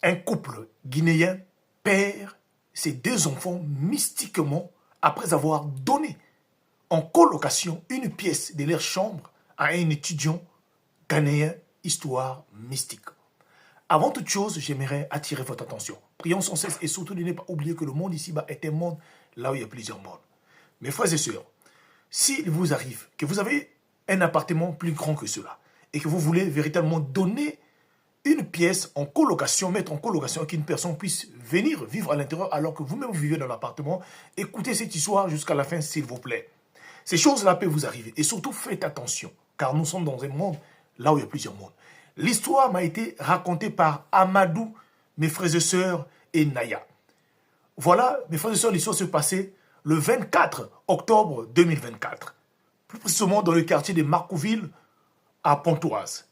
un couple guinéen perd ses deux enfants mystiquement après avoir donné en colocation une pièce de leur chambre à un étudiant ghanéen, histoire mystique. Avant toute chose, j'aimerais attirer votre attention. Prions sans cesse et surtout de ne pas oublier que le monde ici-bas est un monde là où il y a plusieurs mondes. Mes frères et sœurs, s'il vous arrive que vous avez un appartement plus grand que cela et que vous voulez véritablement donner une pièce en colocation, mettre en colocation, qu'une personne puisse venir vivre à l'intérieur alors que vous-même vous vivez dans l'appartement, écoutez cette histoire jusqu'à la fin, s'il vous plaît. Ces choses-là peuvent vous arriver. Et surtout, faites attention, car nous sommes dans un monde là où il y a plusieurs mondes. L'histoire m'a été racontée par Amadou, mes frères et sœurs, et Naya. Voilà, mes frères et sœurs, l'histoire se passait le 24 octobre 2024. Plus précisément dans le quartier de Marcouville, à Pontoise.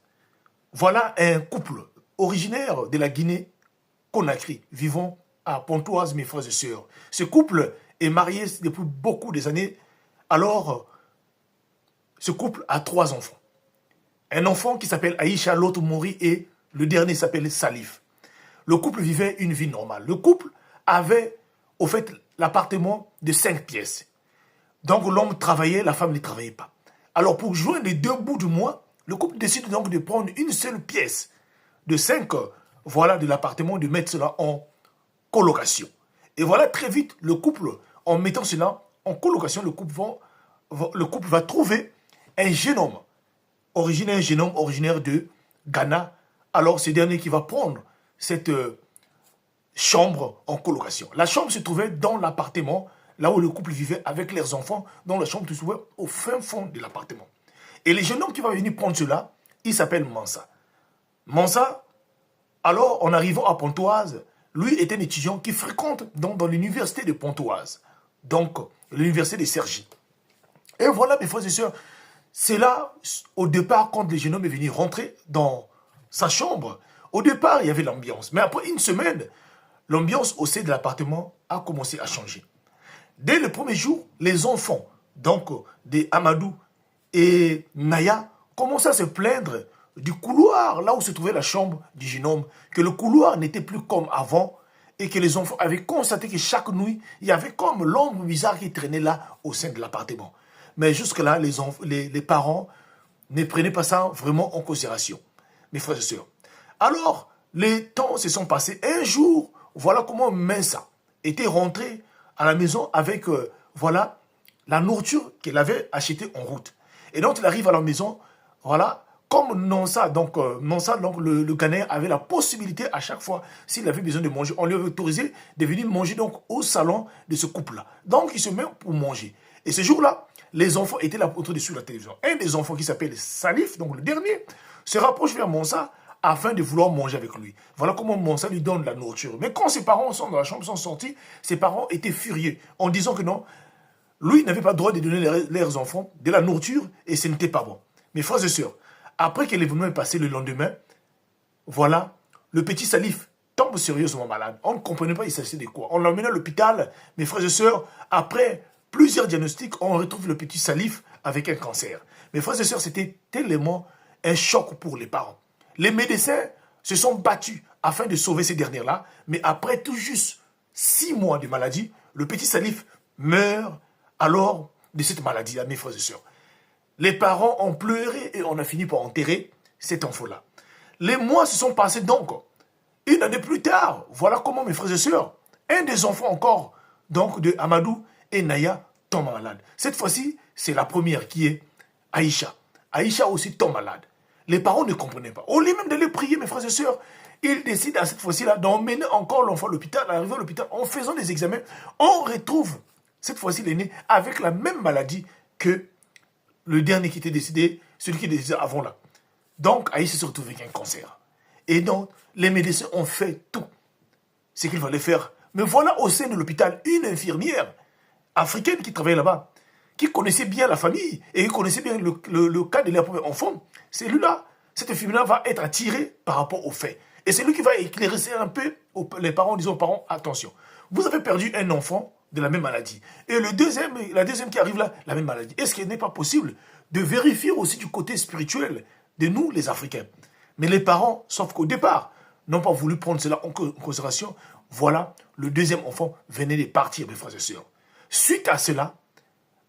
Voilà un couple originaire de la Guinée-Conakry, vivant à Pontoise, mes frères et sœurs. Ce couple est marié depuis beaucoup des années. Alors, ce couple a 3 enfants. Un enfant qui s'appelle Aïcha, l'autre Mori et le dernier s'appelle Salif. Le couple vivait une vie normale. Le couple avait, au fait, l'appartement de 5 pièces. Donc l'homme travaillait, la femme ne travaillait pas. Alors pour joindre les 2 bouts du mois, le couple décide donc de prendre une seule pièce de 5, voilà, de l'appartement, de mettre cela en colocation. Et voilà, très vite, le couple, en mettant cela en colocation, le couple va trouver un jeune homme originaire de Ghana. Alors, c'est le dernier qui va prendre cette chambre en colocation. La chambre se trouvait dans l'appartement, là où le couple vivait avec leurs enfants, dont la chambre se trouvait au fin fond de l'appartement. Et le jeune homme qui va venir prendre cela, il s'appelle Mansa. Mansa, alors, en arrivant à Pontoise, lui est un étudiant qui fréquente donc dans l'université de Pontoise, donc l'université de Cergy. Et voilà, mes frères et sœurs, c'est là, au départ, quand le jeune homme est venu rentrer dans sa chambre, au départ, il y avait l'ambiance. Mais après une semaine, l'ambiance au sein de l'appartement a commencé à changer. Dès le premier jour, les enfants, donc des Amadou et Naya, commençaient à se plaindre du couloir, là où se trouvait la chambre du jeune homme, que le couloir n'était plus comme avant et que les enfants avaient constaté que chaque nuit, il y avait comme l'ombre bizarre qui traînait là au sein de l'appartement. Mais jusque-là, les parents ne prenaient pas ça vraiment en considération, mes frères et sœurs. Alors, les temps se sont passés. Un jour, voilà comment Mensa était rentré à la maison avec, voilà, la nourriture qu'elle avait achetée en route. Et donc, il arrive à la maison, voilà, comme Nonsa, donc le Ghanéen avait la possibilité à chaque fois, s'il avait besoin de manger, on lui avait autorisé de venir manger donc au salon de ce couple-là. Donc, il se met pour manger. Et ce jour-là, les enfants étaient là autour de sur la télévision. Un des enfants qui s'appelle Salif, donc le dernier, se rapproche vers Monsa afin de vouloir manger avec lui. Voilà comment Monsa lui donne la nourriture. Mais quand ses parents sont dans la chambre, sont sortis, ses parents étaient furieux en disant que non, lui n'avait pas le droit de donner leurs enfants de la nourriture et ce n'était pas bon. Mes frères et sœurs, après que l'événement est passé le lendemain, voilà, le petit Salif tombe sérieusement malade. On ne comprenait pas il s'agissait de quoi. On l'emmena à l'hôpital, mes frères et sœurs, après plusieurs diagnostics, on retrouve le petit Salif avec un cancer. Mes frères et sœurs, c'était tellement un choc pour les parents. Les médecins se sont battus afin de sauver ces derniers-là, mais après tout juste 6 mois de maladie, le petit Salif meurt alors de cette maladie-là, mes frères et sœurs. Les parents ont pleuré et on a fini par enterrer cet enfant-là. Les mois se sont passés donc. Une année plus tard, voilà comment, mes frères et sœurs, un des enfants encore, donc de Amadou et Naya, tombe malade. Cette fois-ci, c'est la première qui est Aïcha. Aïcha aussi tombe malade. Les parents ne comprenaient pas. Au lieu même de les prier, mes frères et sœurs, ils décident à cette fois-ci-là d'emmener encore l'enfant à l'hôpital. Arrivé à l'hôpital, en faisant des examens, on retrouve cette fois-ci l'aîné avec la même maladie que le dernier qui était décédé, celui qui était décédé avant là. Donc, Aïcha se retrouve avec un cancer. Et donc, les médecins ont fait tout ce qu'il fallait faire. Mais voilà au sein de l'hôpital une infirmière africaine qui travaillait là-bas, qui connaissait bien la famille et qui connaissait bien le cas de leur premier enfant. C'est lui-là, cette infirmière va être attirée par rapport aux faits. Et c'est lui qui va éclaircir un peu les parents en disant aux parents, attention, vous avez perdu un enfant de la même maladie. Et la deuxième qui arrive là, la même maladie. Est-ce qu'il n'est pas possible de vérifier aussi du côté spirituel de nous, les Africains? Mais les parents, sauf qu'au départ, n'ont pas voulu prendre cela en considération. Voilà, le deuxième enfant venait de partir, mes frères et sœurs. Suite à cela,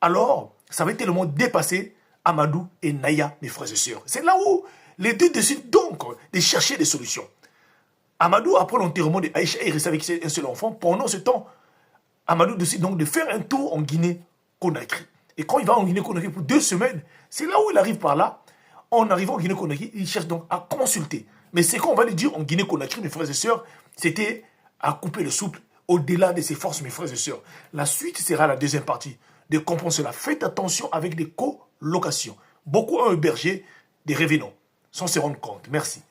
alors, ça va tellement dépasser Amadou et Naya, mes frères et sœurs. C'est là où les deux décident donc de chercher des solutions. Amadou, après l'enterrement d'Aïcha, il reste avec un seul enfant. Pendant ce temps, Amadou décide donc de faire un tour en Guinée-Conakry. Et quand il va en Guinée-Conakry pour 2 semaines, c'est là où il arrive par là. En arrivant en Guinée-Conakry, il cherche donc à consulter. Mais ce qu'on va lui dire en Guinée-Conakry, mes frères et sœurs, c'était à couper le souple au-delà de ses forces, mes frères et sœurs. La suite sera la deuxième partie de comprendre cela. Faites attention avec des colocations. Beaucoup ont hébergé des revenants sans se rendre compte. Merci.